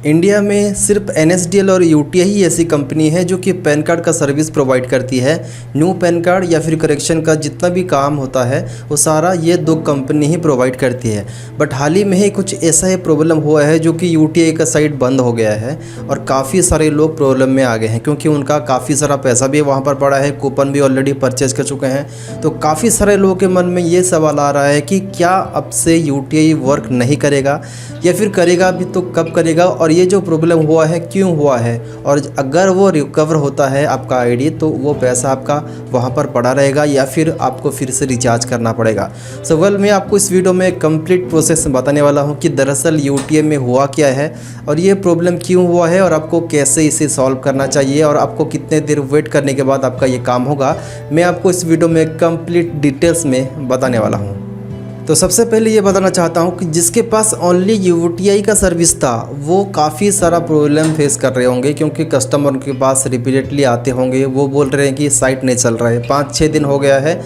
India में सिर्फ NSDL और यूटीआई ही ऐसी कंपनी है जो कि पैन कार्ड का सर्विस प्रोवाइड करती है। न्यू पैन कार्ड या फिर करेक्शन का जितना भी काम होता है वो सारा ये दो कंपनी ही प्रोवाइड करती है। बट हाल ही में ही कुछ ऐसा ही प्रॉब्लम हुआ है जो कि यूटीआई का साइट बंद हो गया है और काफ़ी सारे लोग प्रॉब्लम में आ गए हैं क्योंकि उनका काफ़ी सारा पैसा भी वहाँ पर पड़ा है, कूपन भी ऑलरेडी परचेज कर चुके हैं। तो काफ़ी सारे लोगों के मन में ये सवाल आ रहा है कि क्या अब से यूटीआई वर्क नहीं करेगा या फिर करेगा भी तो कब करेगा, और ये जो प्रॉब्लम हुआ है क्यों हुआ है, और अगर वो रिकवर होता है आपका आईडी तो वो पैसा आपका वहाँ पर पड़ा रहेगा या फिर आपको फिर से रिचार्ज करना पड़ेगा। सो मैं आपको इस वीडियो में कंप्लीट प्रोसेस बताने वाला हूँ कि दरअसल यूटीआई में हुआ क्या है और ये प्रॉब्लम क्यों हुआ है और आपको कैसे इसे सॉल्व करना चाहिए और आपको कितने देर वेट करने के बाद आपका ये काम होगा। मैं आपको इस वीडियो में कंप्लीट डिटेल्स में बताने वाला हूँ। तो सबसे पहले ये बताना चाहता हूँ कि जिसके पास ओनली यूटीआई का सर्विस था वो काफ़ी सारा प्रॉब्लम फेस कर रहे होंगे क्योंकि कस्टमर के पास रिपीटेडली आते होंगे, वो बोल रहे हैं कि साइट नहीं चल रहा है, 5-6 दिन हो गया है,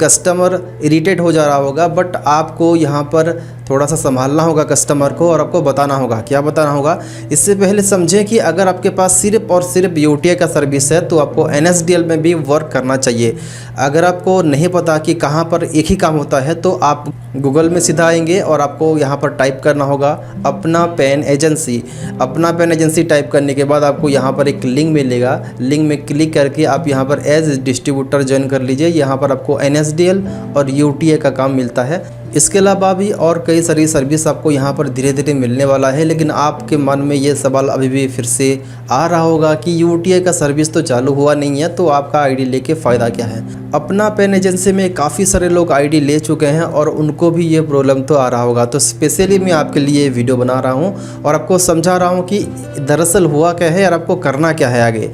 कस्टमर इरिटेट हो जा रहा होगा। बट आपको यहाँ पर थोड़ा सा संभालना होगा कस्टमर को और आपको बताना होगा। क्या बताना होगा, इससे पहले समझें कि अगर आपके पास सिर्फ और सिर्फ यूटीआई का सर्विस है तो आपको एनएसडीएल में भी वर्क करना चाहिए। अगर आपको नहीं पता कि कहाँ पर एक ही काम होता है तो आप गूगल में सीधा आएंगे और आपको यहाँ पर टाइप करना होगा अपना पैन एजेंसी। अपना पैन एजेंसी टाइप करने के बाद आपको यहाँ पर एक लिंक मिलेगा, लिंक में क्लिक करके आप यहाँ पर एज डिस्ट्रीब्यूटर ज्वाइन कर लीजिए। यहाँ पर आपको एनएसडीएल और यूटीआई का काम मिलता है। इसके अलावा भी और कई सारी सर्विस आपको यहाँ पर धीरे धीरे मिलने वाला है, लेकिन आपके मन में ये सवाल अभी भी फिर से आ रहा होगा कि यूटीआई का सर्विस तो चालू हुआ नहीं है तो आपका आईडी लेके फ़ायदा क्या है। अपना पैन एजेंसी में काफ़ी सारे लोग आईडी ले चुके हैं और उनको भी ये प्रॉब्लम तो आ रहा होगा। तो स्पेशली मैं आपके लिए वीडियो बना रहा हूँ और आपको समझा रहा हूँ कि दरअसल हुआ क्या है और आपको करना क्या है आगे।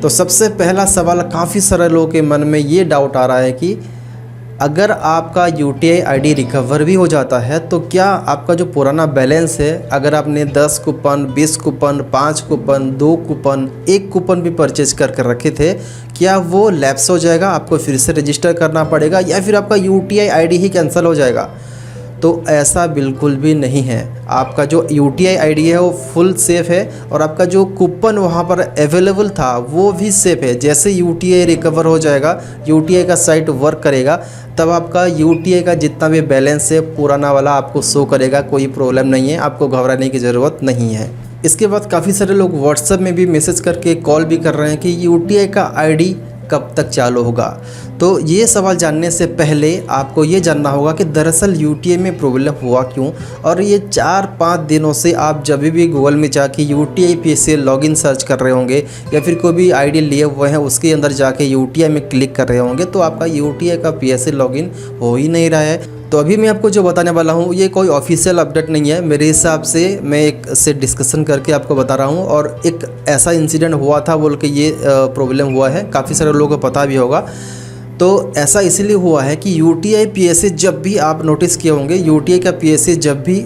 तो सबसे पहला सवाल, काफ़ी सारे लोगों के मन में ये डाउट आ रहा है कि अगर आपका यूटीआई आईडी रिकवर भी हो जाता है तो क्या आपका जो पुराना बैलेंस है, अगर आपने 10 coupon, 20 coupon, 5 coupon, 2 coupon, 1 coupon भी परचेज कर रखे थे, क्या वो लैप्स हो जाएगा, आपको फिर से रजिस्टर करना पड़ेगा या फिर आपका यूटीआई आईडी ही कैंसिल हो जाएगा? तो ऐसा बिल्कुल भी नहीं है। आपका जो यूटीआई आईडी है वो फुल सेफ़ है और आपका जो कूपन वहाँ पर अवेलेबल था वो भी सेफ़ है। जैसे यूटीआई रिकवर हो जाएगा, यूटीआई का साइट वर्क करेगा, तब आपका यूटीआई का जितना भी बैलेंस है पुराना वाला आपको शो करेगा। कोई प्रॉब्लम नहीं है, आपको घबराने की ज़रूरत नहीं है। इसके बाद काफ़ी सारे लोग व्हाट्सएप में भी मैसेज करके कॉल भी कर रहे हैं कि यूटीआई का आईडी कब तक चालू होगा। तो ये सवाल जानने से पहले आपको ये जानना होगा कि दरअसल यूटीआई में प्रॉब्लम हुआ क्यों, और ये 4-5 दिनों से आप जब भी गूगल में जाके यूटीआई पीएसए लॉगिन सर्च कर रहे होंगे या फिर कोई भी आईडी लिए हुए हैं उसके अंदर जाके यूटीआई में क्लिक कर रहे होंगे तो आपका यूटीआई का पीएसए लॉगिन हो ही नहीं रहा है। तो अभी मैं आपको जो बताने वाला हूँ ये कोई ऑफिशियल अपडेट नहीं है, मेरे हिसाब से मैं एक से डिस्कशन करके आपको बता रहा हूँ। और एक ऐसा इंसिडेंट हुआ था बोल के ये प्रॉब्लम हुआ है, काफ़ी सारे लोगों को पता भी होगा। तो ऐसा इसीलिए हुआ है कि यूटीआई पीएसए जब भी आप नोटिस किए होंगे, यूटीआई का पीएसए जब भी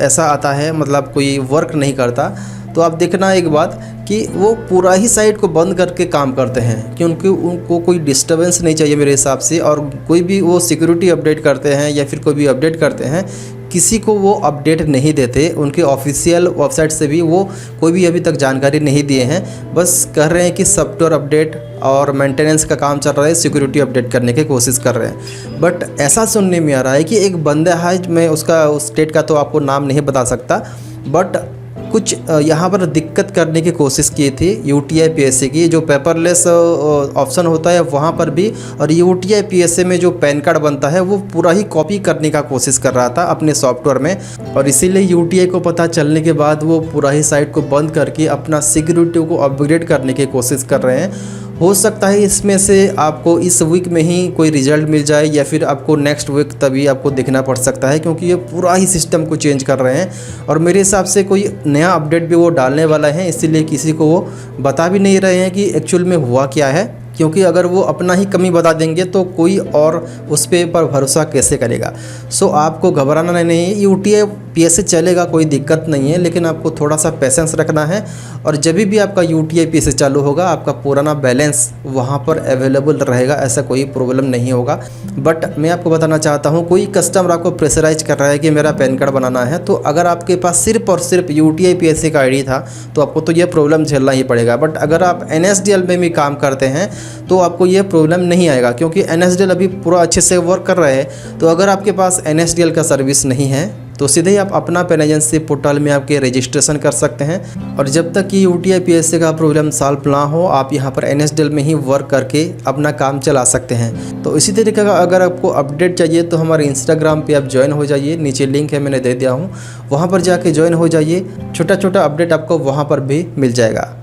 ऐसा आता है मतलब कोई वर्क नहीं करता तो आप देखना एक बात कि वो पूरा ही साइट को बंद करके काम करते हैं क्योंकि उनको कोई डिस्टर्बेंस नहीं चाहिए मेरे हिसाब से। और कोई भी वो सिक्योरिटी अपडेट करते हैं या फिर कोई भी अपडेट करते हैं, किसी को वो अपडेट नहीं देते। उनके ऑफिशियल वेबसाइट से भी वो कोई भी अभी तक जानकारी नहीं दिए हैं, बस कह रहे हैं कि सॉफ्टवेयर अपडेट और मेंटेनेंस का काम चल रहा है, सिक्योरिटी अपडेट करने की कोशिश कर रहे हैं। बट ऐसा सुनने में आ रहा है कि एक बंदा है, मैं उसका उस स्टेट का तो आपको नाम नहीं बता सकता, बट कुछ यहाँ पर दिक्कत करने की कोशिश की थी यूटीआई पीएसए की। जो पेपरलेस ऑप्शन होता है वहाँ पर भी, और यूटीआई पीएसए में जो पैन कार्ड बनता है वो पूरा ही कॉपी करने का कोशिश कर रहा था अपने सॉफ्टवेयर में, और इसीलिए यूटीआई को पता चलने के बाद वो पूरा ही साइट को बंद करके अपना सिक्योरिटी को अपग्रेड करने की कोशिश कर रहे हैं। हो सकता है इसमें से आपको इस वीक में ही कोई रिजल्ट मिल जाए या फिर आपको नेक्स्ट वीक तभी आपको देखना पड़ सकता है क्योंकि ये पूरा ही सिस्टम को चेंज कर रहे हैं और मेरे हिसाब से कोई नया अपडेट भी वो डालने वाला है, इसीलिए किसी को वो बता भी नहीं रहे हैं कि एक्चुअल में हुआ क्या है। क्योंकि अगर वो अपना ही कमी बता देंगे तो कोई और उस पर भरोसा कैसे करेगा। सो आपको घबराना नहीं है, यूटीआई पीएसए चलेगा, कोई दिक्कत नहीं है, लेकिन आपको थोड़ा सा पेशेंस रखना है। और जब भी आपका यूटीआई पीएसए चालू होगा आपका पुराना बैलेंस वहाँ पर अवेलेबल रहेगा, ऐसा कोई प्रॉब्लम नहीं होगा। बट मैं आपको बताना चाहता हूँ, कोई कस्टमर आपको प्रेशराइज कर रहा है कि मेरा पैन कार्ड बनाना है, तो अगर आपके पास सिर्फ और सिर्फ यूटीआई पीएसए का आईडी था तो आपको तो ये प्रॉब्लम झेलना ही पड़ेगा। बट अगर आप एनएसडीएल में भी काम करते हैं तो आपको ये प्रॉब्लम नहीं आएगा, क्योंकि एनएसडीएल अभी पूरा अच्छे से वर्क कर रहे हैं। तो अगर आपके पास एनएसडीएल का सर्विस नहीं है तो सीधे ही आप अपना पैन एजेंसी पोर्टल में आपके रजिस्ट्रेशन कर सकते हैं। और जब तक कि यूटीआई पीएसए का प्रॉब्लम सॉल्व ना हो आप यहाँ पर एनएसडीएल में ही वर्क करके अपना काम चला सकते हैं। तो इसी तरीके का अगर आपको अपडेट चाहिए तो हमारे इंस्टाग्राम पे आप ज्वाइन हो जाइए, नीचे लिंक है मैंने दे दिया हूँ, वहाँ पर जाके ज्वाइन हो जाइए। छोटा छोटा अपडेट आपको वहाँ पर भी मिल जाएगा।